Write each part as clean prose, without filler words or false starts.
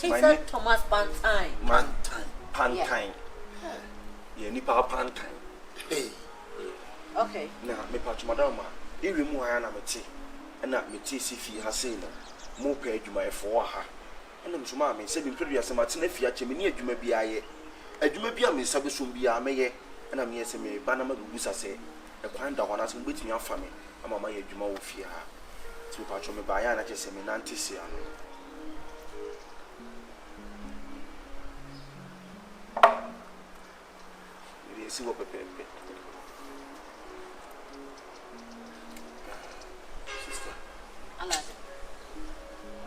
He said Thomas Pantine. Pantine. Yeah, nipa Pantine. Hey. Okay. Now, me patch madam, if you move on, and not me TCF has seen more pay you my for her. And I'm so mammy said, in previous Martin, if you are near you may be a Jumabia, Miss Sabusumbi, I may, and I'm yes, me, Banama Gusa say, a kind of one as with me, your family, and Mamma Juma will fear her. To patch me by Anna, just a minantisian. You see what Pepe.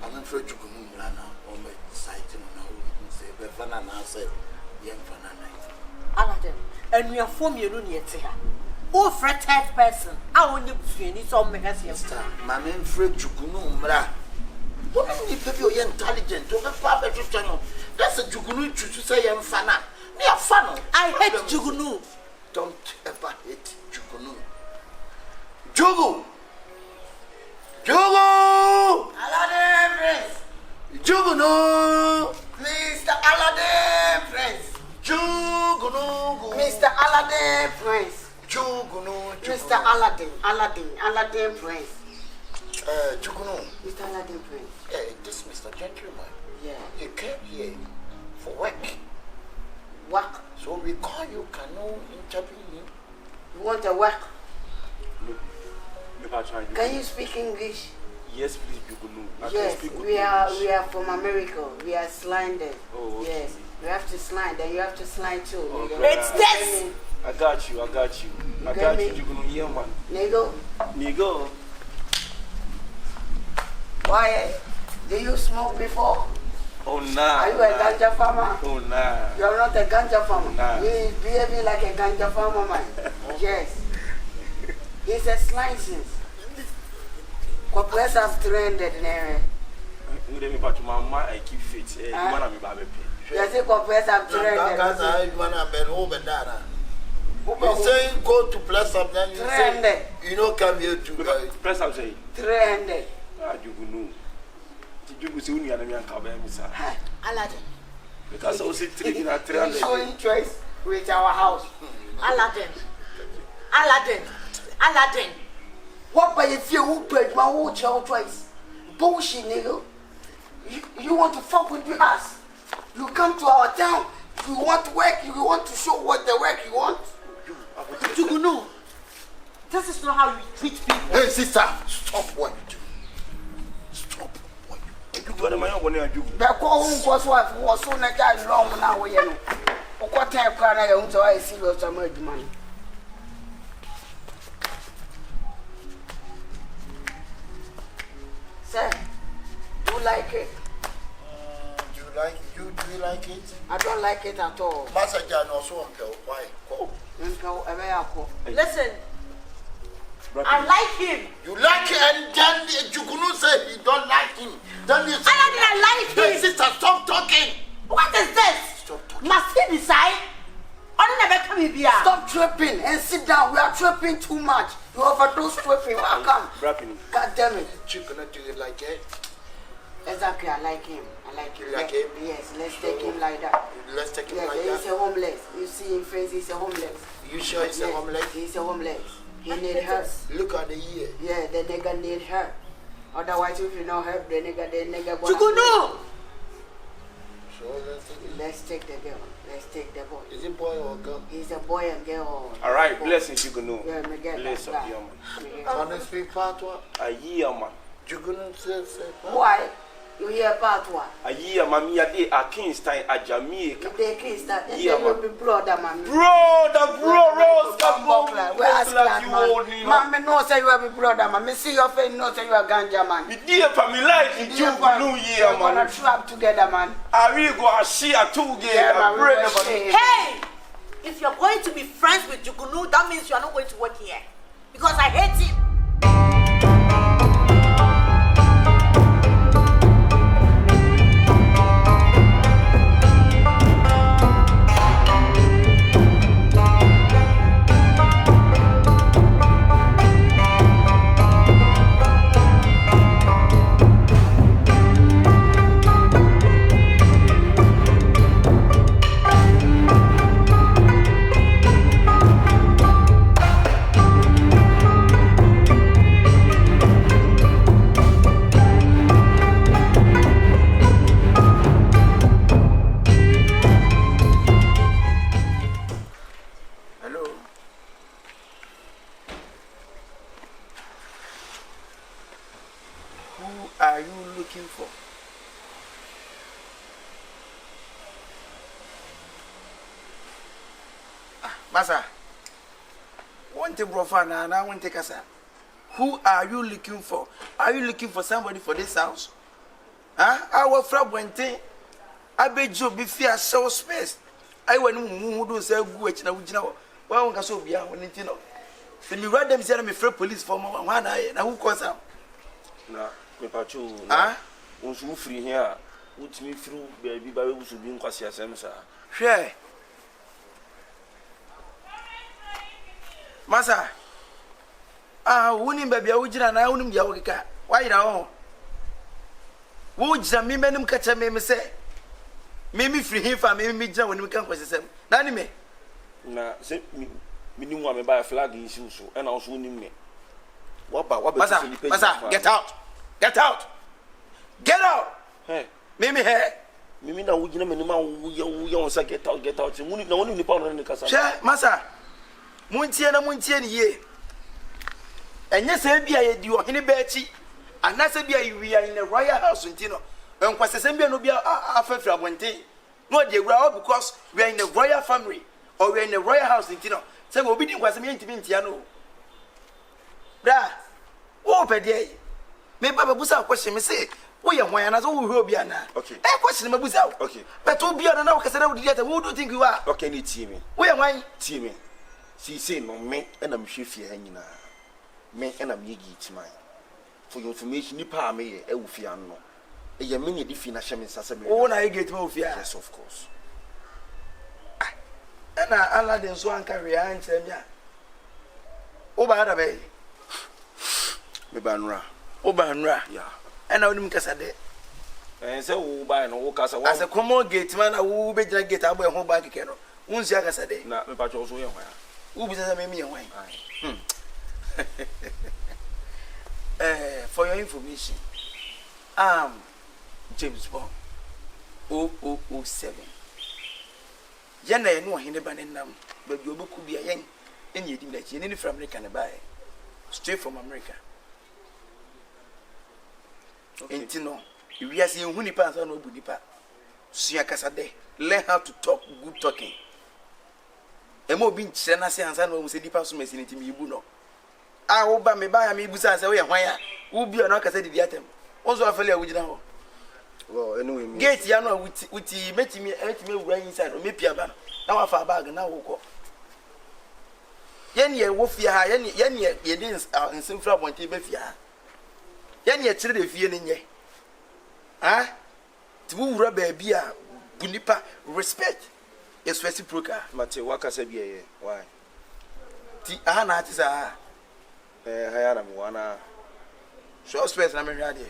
I'm afraid you can move now on my site and say, Befana now said, young Fanana. Aladdin, and we are forming you yet here. Oh, for a third person, I want you to need some mechanism. My name Fred Jukunu Mra. What do you feel you're intelligent to the Papa channel? That's a Jukunu to say, young Fana. Near funnel. I hate Jugunu. Don't ever hate Jukunu. Jugu! Jugu! Aladdin Prince! Jugunu! Mr. Aladdin Prince! Jugunu! Mr. Aladdin Prince! Jugunu! Mr. Aladdin Prince! Jugunu! Mr. Aladdin Prince! Hey, this Mr. Gentleman. Yeah. You came here for work. Work? So we call you Canoe interview. You want to work? Can you speak English? Yes, please, Jugunu. Yes, we are from America. We are sliders. Oh, okay. Yes, you have to slide. Then you have to slide too. Oh, it's this. I got you. I got you, Jugunu. Yeah, man. Nego. Why? Do you smoke before? Oh, nah. Are you a ganja farmer? Oh, nah. You are not a ganja farmer. Nah. You behave like a ganja farmer, man. Yes. It's a license. Corporates have trended in area. I keep fit. You want to be You say corporates have trended. He's saying go to press up, then you Trended. say, you know, come here to press up. Say, Trended. Jugunu. Jugunu say you are not coming, Mister. Aladdin. Because I was thinking at 300. Showing choice with our house. Aladdin. What by if you who paid my whole child twice? Bullshit, nigga. You want to fuck with us? You come to our town. You want to work. You want to show what the work you want. Jugunu. This is not how you treat people. Hey, sister, stop what you do. Stop what you do. But call home was what was so like that long now. You know. What time can I own to I see what's a murder money? Sir, do you like it? Do you like it? I don't like it at all. Masajan also uncle. Why? Go. Listen, I like him. You like it, and then Jugunu say you don't like him. Then you say, I like him. Hey, sister, stop talking. What is this? Stop talking. Must he decide? Stop tripping and sit down. We are tripping too much. You overdose tripping. Welcome. God damn it. Chicken, do you like it? Exactly, I like him. You like him? Yes, let's take him like that. Let's take him like He's that. a homeless. You see him face, he's a homeless. You sure he's a homeless? He's a homeless. He need help. Look at the ear. Yeah, the nigga need help. Otherwise, if you don't help the nigga Jugunu! So let's take the girl. Let's take the boy. Is it boy or girl? He's a boy and girl. All right, blessings, Jugunu. Yeah, me get Bless that. up, young man. Can you speak patois? A year, man. Jugunu says, Why? You hear about what? A year, mammy, a day, a Kingston, a Jamaica. If they kiss that, then Yeah, they will be brother, man. Brother, Rose, Where ask that, man? Man, me know say you are a brother, man. Me see your face, know say you are ganja, man. Me dear family life in Jugunu year, We're gonna man. trap together, man. I really go and share two Yeah, man, games. Hey! If you're going to be friends with Jugunu, that means you are not going to work here. Because I hate him. Masa. Want to profane na want to kasa. Who are you looking for? Are you looking for somebody for this house? Huh? Our friend went in. I bet you be fear so space. I went who do say good na wujina. Wa won kaso bia won ntino. Se mi rad them say me free police for one na who cause am. Na me pacho. Ah? Won su free here. Utimi free baby ba we su bi nkwasi asem sa. Hwe. Masa. Wuni baby wujina na wuni ya wokeka. Wa yira ho. Wo jira me menim kacha me say. Me free him fa me jira woni kan kwasesem. Na ni me. Na se me wa me buy flag in shoe so and also ni me. What ba Masa, get out. Get out. Get out. Hey. Mimi here. Mimi na wujina me ni ma wo on say get out. Wuni na woni ni pa no ni kasa. She Masa. Muntie ni ye. Enye se bia ye di ohene ba achi. Anase bia we are in the royal house ntino. Enkwasesem bia no bia afafra abonte. No dey wura because we are in the royal family or we are in the royal house ntino. Say we obi di nkwasem ye ntimi ntia no. Bra. Wo pede. Me baba busa question me say wo ye hwan na so wo hwe obi ana. Okay. Question me busa. Okay. But obi ana na wo kase na wo di that who do think you are? Okay, ni tie me. Wo ye hwan? Tie me. See say no me and am hwe fie ha nyina. Me and am yegi timai. For your information, nipa me e wo fie an no. E ye me di fi na hye me nsase me. Oh na ye get me wo fie. Yes, of course. Na Aladdin so anka we answer me a. Wo ba da be. Me ba nra. Wo ba nra. Yeah. Na wonim kasa de. Say wo ba no wo kasa wo. As a common gate man na wo be jina gate abo e ho ba keke no. Wonsi akasa de. Na me pa cho so ye hwan. Wo bi say me ye hwan. For your information, James Bond 0007. Yana ye no hine banenam, but you boku bia yen enye dim that ye from America na buy. Straight from America. Enti no, we are seeing huni pa so no bu nipa. Sua kasa de. Learn how to talk good talking. Emo bi nkyere na se ansa no mu se nipa so mesi ntimi yibu no. Wo ba me ba ya me busa se wo ye hwan ya. Wo bi ona kasa didi atem. Wonso afele a wugina ho. Well, anyway, gate ya no wuti metimi ewura inside o mepia ba na wa fa bag na wo ko. Yen ye wo fie ha yen ye din nsimfra bonte be fie ha. Yen ye kire de fie ne nye. Ha? Ti wo wura ba bia bunipa respect is reciprocal. Mate waka se bia ye. Why? Ti aha na ati sa. Haya na mwana. Show space na me hwa de.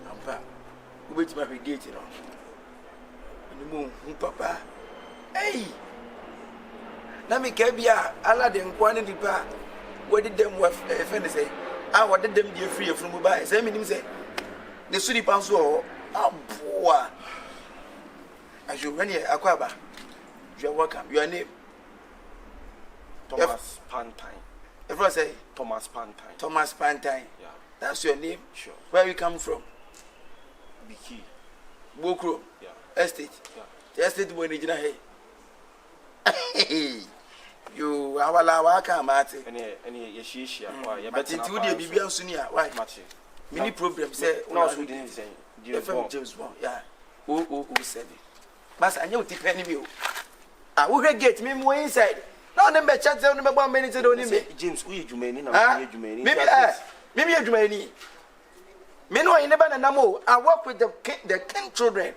Ampa. Ubeti ma gate no. Ani mu papa. Hey. Na me ka bia Aladdin kwa ne dipa. Wodi dem wa fe say. Wodi dem die free from buy. Say me nim say. Ne suri panso o. Aboa. As you when here akwaba. You are welcome. Your name? Thomas Pantine. Everyone say Thomas Pantine. Thomas Pantine. Yeah. That's your name? Sure. Where you come from? Biki. Bokro. Yeah. Estate. Yeah. The estate boy Nijina hey. You awala waka mate. Any yeshishia. Why? You better to the Bibian Sunia. Why? Many problems say no so didn't say. James Bond. Yeah. 0007. Mas anyo ti penny me. Wo gate me mo inside. Now them be chat say no be 1 minute don't me. James, who you jumeni na me jumeni. Me jumeni. Me no in never na mo. I work with the king children.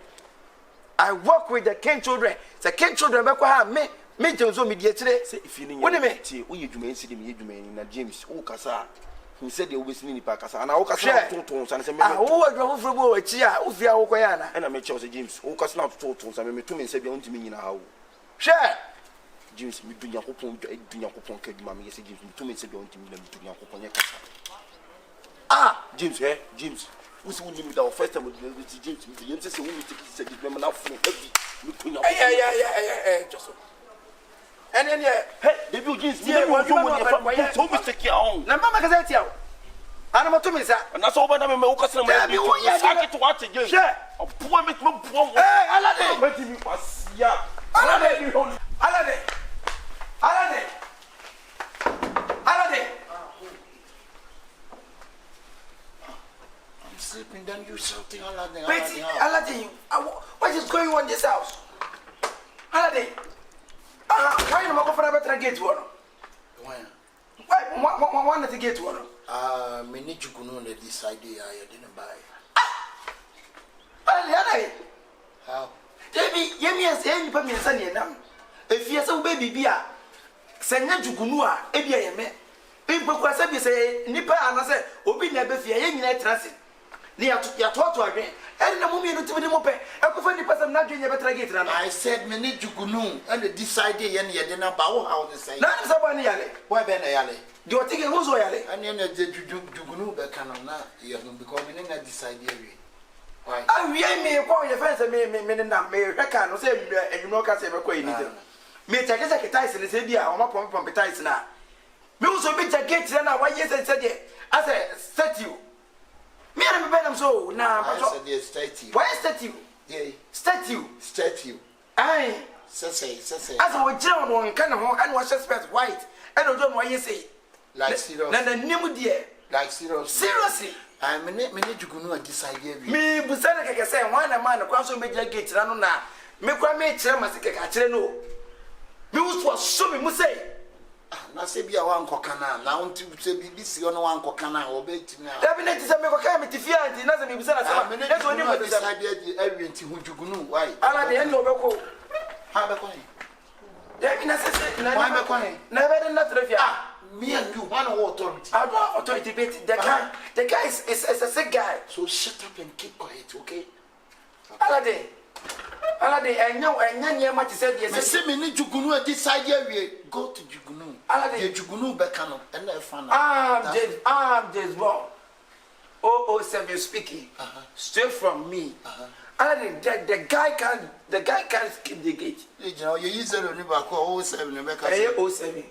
I work with the king children. The king children be ko ha me James o me die kire. Say if you know me. Who you jumeni see me jumeni na James. Who kasa. He said they always need pa kasa. Na wo kasa to say me. Wo wadwo foforo bo wachi a wo fia wo koya na. Na me che say James. Who kasa na to say me to me say bia ontimi nyina ha wo. Share. James mi dunya kopon kaduma me say James mi to me say bia ontimi na dunya kopon ye kasa. James James. Who see me that first time with James me James say we take say James na phone heavy. Mi dunya. Just. And then hey, the James me want you money for me to mistake your own. Na mama kaza tia. Anama to me sir. Na so ba na me wo kase na Yeah, me wo ya sakit what again. Sure. Opo me to bo. Hey, Aladdin. What me kwasia. Aladdin. Aladdin. Aladdin. Aladdin. I'm sleeping, then you shouting Aladdin. Betty, Aladdin, what is going on in this house? Aladdin. Why you not go for a better gate one? Why not the gate one? Me need to go on this idea I didn't buy. Aladdin. How? Baby, you mean say you put me in sunny now. If you say baby beer, send you to Gunua, Ebia me. If you say Nipa and I say, Obi never fear any transit. Near to your thought again. And the moment to be mope, I could find the person not doing a better gate. I said me need to go on and this idea and you didn't bow how to say. None of somebody yale. Why Ben Yale? You are taking who's yale? And then you do the canon now. You have becoming in this idea. Why? I may call your friends and me reckon, no say, and you know, can't say, anything. Me take a Tyson and say, I'm not from Tyson now. Me also be a gate and I yes and said, I said, set you. Me and me them so now. I said, statue. Why statue? Yeah, Statue. Aye. Say. As I would tell one kind of and was suspect white. I don't know why you say. Like serious. Then the name dear. Like serious. Seriously. I mean, to go on this idea. Me, Busana can say, one a man across the major gate. I don't know. Me, quite make them as a no. Me was so me must say. Na se bia wan kokana na wonti se bi si ono wan kokana obeti na Cabinet is a me kokana me tifia anti na se me busana sama that's only what this idea every nti hunjugunu why ala de endo beko ha be kon ya bi na se na why be kon na be na trafia me and you one authority I don't have authority but the guy is a sick guy so shut up and keep quiet okay ala de enya niam ati se de me se me ni jugunu a this idea we go to jugunu ala de jugunu be kan and na fa na I'm James Bond 007 speaking straight from me ala de the guy can skip the gate you know you use zero ni ba ko 07 be ka 07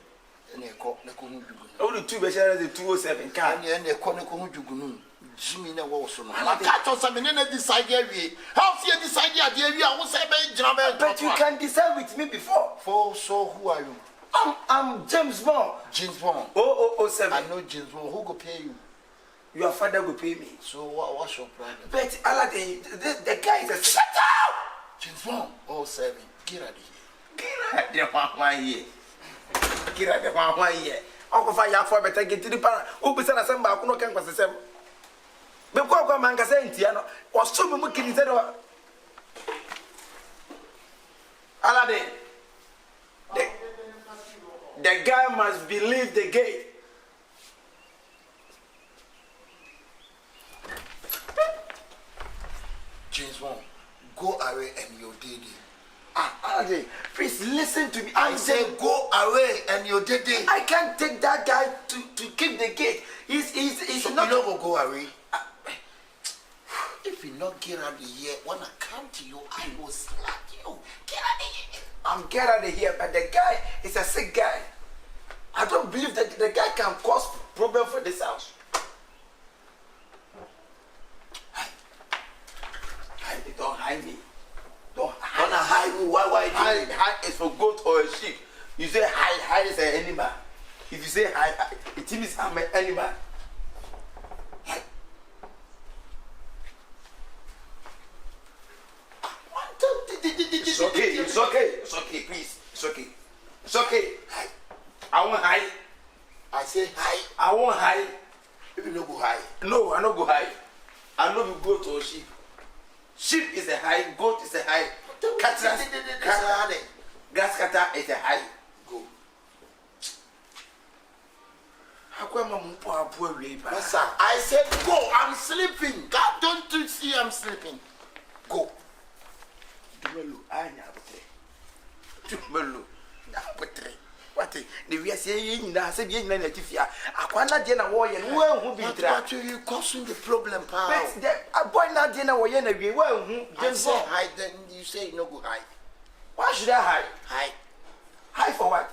na ko hu jugunu only two be share the 207 car and na ko hu jugunu Jimmy na wo so no I catch on some na decide we how see decide there we are say be jina be but you can decide with me before for so who are you I'm James Bond 007 I know James Bond who go pay you your father will pay me so what's your problem but Aladdin the guy is a shut up James Bond 07 get out of here get out of one here Uncle Fire for better get to the para who be send some back no can pass them because go man ka say ntia no was so me kini say do Aladdin the guy must believe the gate James Bond go away and your daddy Aladdin please listen to me I say go away and your daddy I can't take that guy to keep the gate he's so not you don't go away if you not get out of here when I come to you I will slap you get out of here I'm get out of here but the guy is a sick guy I don't believe that the guy can cause problem for this house don't hide me don't hide me why hide is for goat or a sheep you say hide is an animal if you say hide it means I'm an animal It's okay, please. It's okay. I won't hide. I say hi. I won't hide. You no go high. No, I don't go hide. I know you goat or sheep. Sheep is a high, goat is a high. Grass cutter is a high. Go. How come I'm poor? I said go. I'm sleeping. God, don't you see I'm sleeping? Go. Dumelo, I Dumelo, what the we are saying in the same na tifia. Akwana de na wo ye no hu bi tra. But you causing the problem, pal. But the boy na de na wo ye na wi wo hu. I say hide, then you say no go hide. Why should I hide? Hide. Hide for what?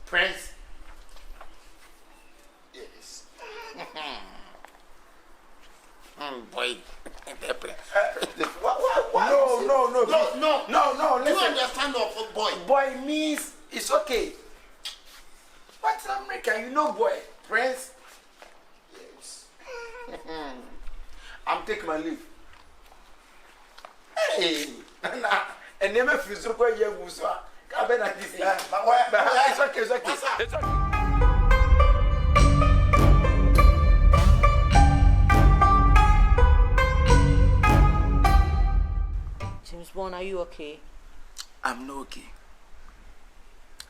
Prince, boy. No. Listen. You understand of boy? Boy means it's okay. What's American? You know, boy, Prince. Yes. I'm taking my leave. Hey, and never feel so quite young. It's okay. It's okay. James Bond, are you okay? I'm not okay.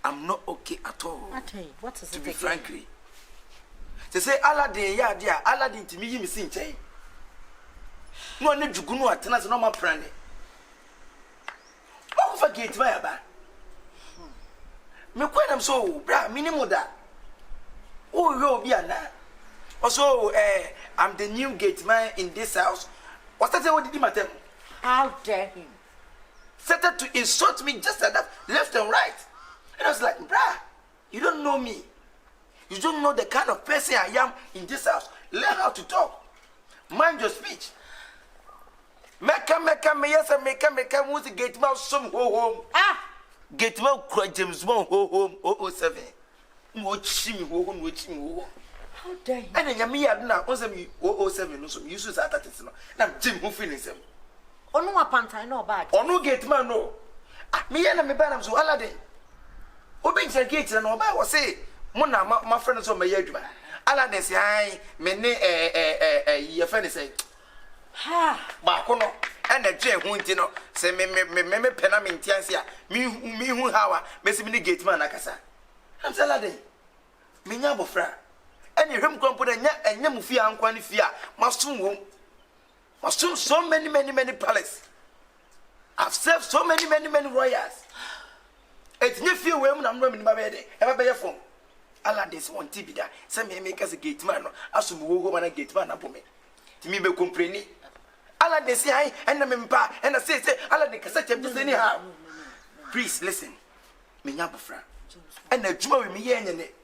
I'm not okay at all. What is it? To be frankly, they say Aladdin, yeah, dear, Aladdin to me, you missing chain. No need to go no attendance, no more planning. Oh, forget my bad. Me quite am so, bra, minimum that. Oh, you'll be a na. Also, I'm the new gate man in this house. What's that? What did you matter? How dare him? Started to insult me just like that, left and right. And I was like, bruh, you don't know me. You don't know the kind of person I am in this house. Learn how to talk. Mind your speech. Meka, who's the gate man, some home. Gate man, James Bond, home, 07. Watch me, home. How dare you? And then Yami had now, also me, 07, so you should start at it. Now, Jim, who feelings him? Oh, no, panta, no bad. Oh, no, gate man, no. Me and me banam so Aladdin. Obi interrogate na oba wo say mo na my friend so my adwuma. Aladdin say ai me ne ye friend say Ha ba ko no and the dwe hu nti no say me pena me ntianse a me hu hawa me say me ne gate man akasa. Am say Aladdin me nya bofra ene hwem kwampo da nya mu fie ankwa ne fie a masum wom. Masum so many palace. I've served so many royals. It's new few women I'm running my bed. Ever be your phone? Aladdin one TV that. Some may make us a gate man. As we go and a gate man up me. To me, be complaining. Aladdin say, I and I'm in pa and I say, Aladdin can such a business anyhow. Please listen. Me nyabufra. And the juma with me yen in it.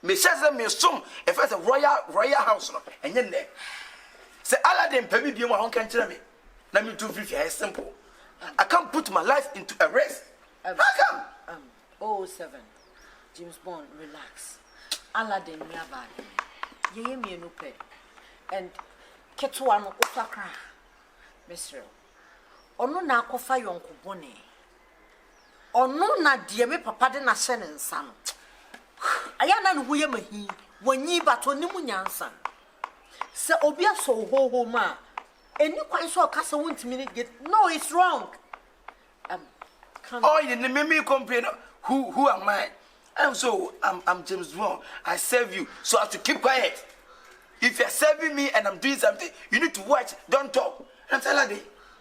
Me shaza me some if it's a royal house and yen there. Say Aladdin pay me my own country me. Let me do very simple. I can't put my life into a rest. How come? 07. James Bond, relax. Aladdin Yaba. Ye me no pay. And Ketuano Ofakra. Mr. Ono na kofa yonko bone. Ono na die me papa de na hye ne nsa no. Aya na no ye mahi. Wanyi bato ni mu nyansa. Se obi aso ho ma. Any quite so cast a minute get no, it's wrong. Oh, you didn't make me complain. Who am I? I'm James Bond. I serve you, so I have to keep quiet. If you're serving me and I'm doing something, you need to watch, don't talk. And tell her,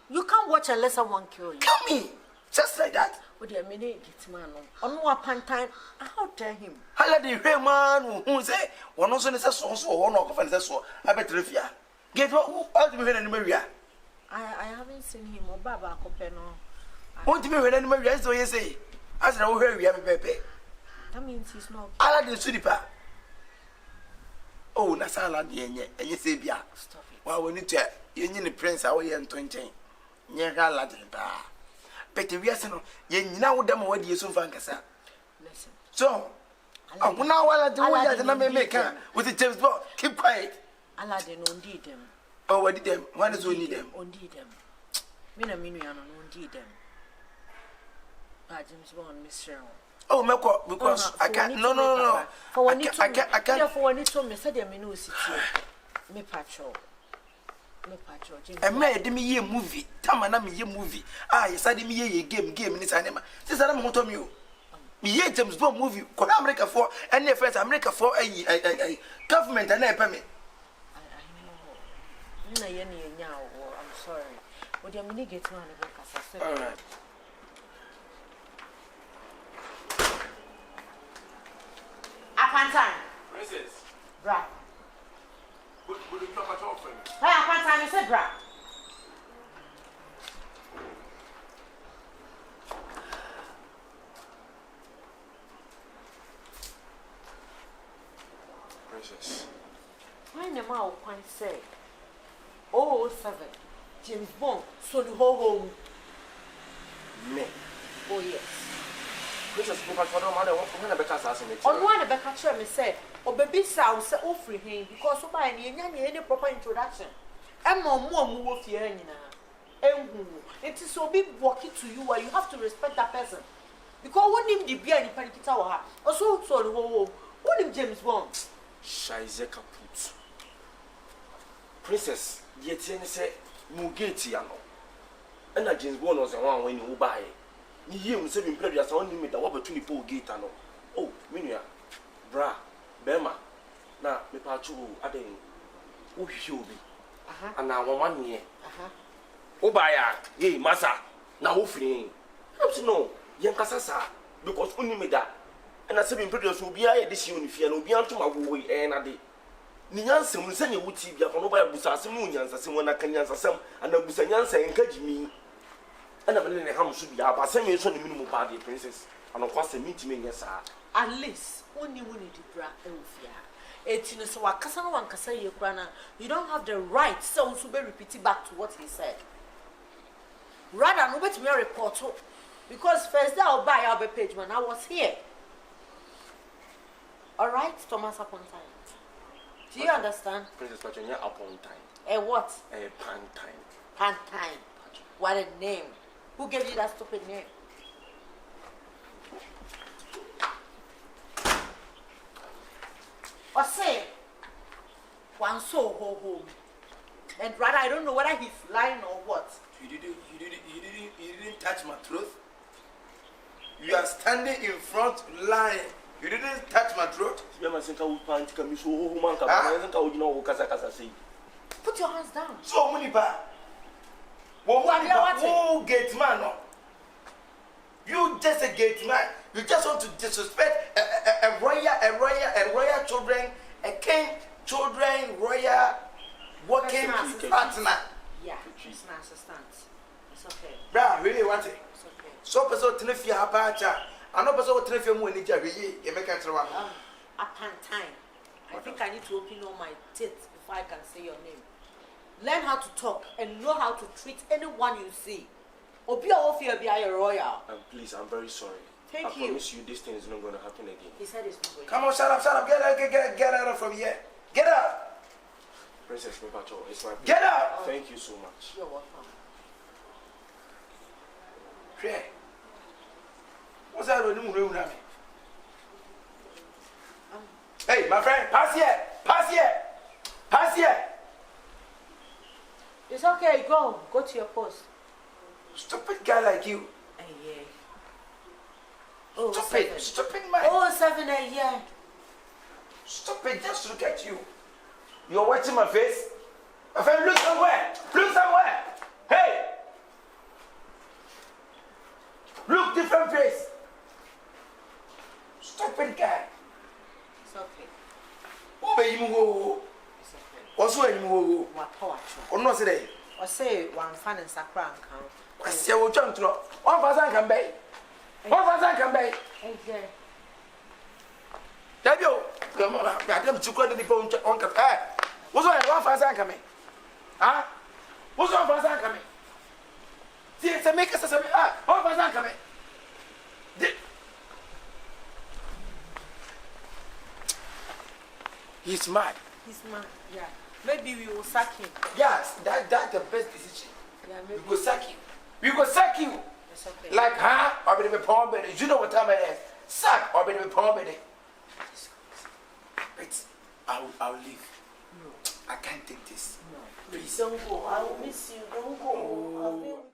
you can't watch unless someone kill you. Kill me, just like that. What do you mean, get man? On what time? How dare him? Aladdin, hey man, who say, one also necessary, one of us, I bet if you get what do you in Maria? I haven't seen him or Baba Copeno. Won't you be with any Maria? So you say, as I know where we have a baby. That means he's not. Aladdin Sudipa. Oh, that's Aladdin, and you say, yeah. Stop it. Well, we need to, you need the prince away and 20. Near Aladdin. But if you are you know them what you so fancasa. Listen. So, now while I do what I make with the James Bond, keep quiet. Aladdin on need them. Oh, what did them? What is we need them? On need them. Mina Minuan on need them. James Bond, Mr. Oh, Mako, because I can't. No. For one, I can't. For one, it's me said the menu city. Me patrol. And made me a movie. Tamana me a movie. Ah, you said me a game in this anima. This I'm going to you. Me a James Bond movie. Could America for any friends America for a government and a permit. I'm sorry. But you mini get one of all right. Upon time. Princess. Bra. Would you come at all, friend? Hey, upon time, you said bra. Princess. Why am I quite say? 007. James Bond. So the whole home. Me. Oh yes. Princess, me pacho no matter what when I better assassin it. On one the catcher me said, "Oh baby sound say oh free him because so by any proper introduction. And more move here it is so big walking to you where you have to respect that person. Because when him the beer in Panikita or her, also so the whole what him James Bond. Shaize kaput. Princess, yet say Mugeti ano. And that James Bond was the one when you buy. Ni him say in previous on him that what between the gate ano. Oh, minia, bra, bema. Na me pacho aden o hiobi. And now 1 year. Obaya, hey, massa, now offering. I'm saying no, Yankasasa, because only me that. And I said, in previous will be I this unifier, no be unto my way, and I did. Niansen will send you would see your Honoba Busasimonians as someone I can answer some, and the Busanyansa encourage me. And I'm in the house should be up, but send me the minimum party, princess, and of course, a meeting, yes, sir. At least only when you did bra elfia. It's so Kasano and Kasay Ukrana. You don't have the right so to be repeated back to what he said. Rather, no bet me a report because first day I'll buy our page when I was here. All right, Thomas upon time. Do you understand? Princess Patricia upon time. A what? A pan time. Pan time. What a name. Who gave you that stupid name? Or say one so home. And rather I don't know whether he's lying or what. You didn't touch my throat. You are standing in front lying. You didn't touch my throat. Put your hands down. So many bad. Oh, gate man. No. You just a gate man. You just want to disrespect a royal children, a king children, royal working partner. Yeah, it's an assistant. It's okay. Bra, really want it? It's okay. So person tenefia apacha. Ano person tenefia mu ni jabe yi. You make it one. Upon time. I think I need to open all my teeth before I can say your name. Learn how to talk and know how to treat anyone you see. Obi Ofia be a royal. Please, I'm very sorry. Thank you. I promise you this thing is not going to happen again. He said it's not going. Come on, shut up. Get out from here. Get out. Princess Mipacho, it's my pleasure. Get out. Thank you so much. You're welcome. Pray. What's that? Hey, my friend, pass here. Pass here. Pass here. It's okay. Go to your post. Stupid guy like you. Yeah. Oh, Stupid man. Oh, 7 yeah. Stupid, just look at you. You're watching my face? My friend, look somewhere. Look somewhere. Hey. Look different face. Stupid guy. It's okay. Who be you go? It's okay. Also you go. What power? Or no say. Or say one fan and Sakra and count. I say we jump to 1,000 can buy. 1,000 can buy. Yeah. Dabio, come on, I them to credit the phone on cap. Eh, what's on 1,000 coming? Huh? What's on 1,000 coming? See, it's a make us a 1,000 coming. He's mad. He's mad. Yeah. Maybe we will sack him. Yes, that's the best decision. Yeah, maybe. We go sack you. We go sack you. It's okay. Like, huh? Or be the palm belly. You know what time it is? Sack or be the palm belly. Wait, I'll leave. No. I can't take this. No. Please don't go. I will miss